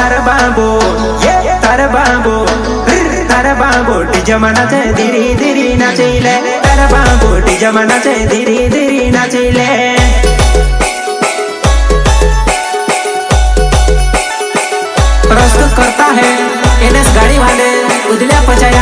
तारा बाबू DJ में नाचे धीरे धीरे नाचिले तारा बाबू डीजे में नाचे धीरे धीरे नाचिले प्रस्तुत करता है एनएस गाड़ी वाले उदल्या पचाया।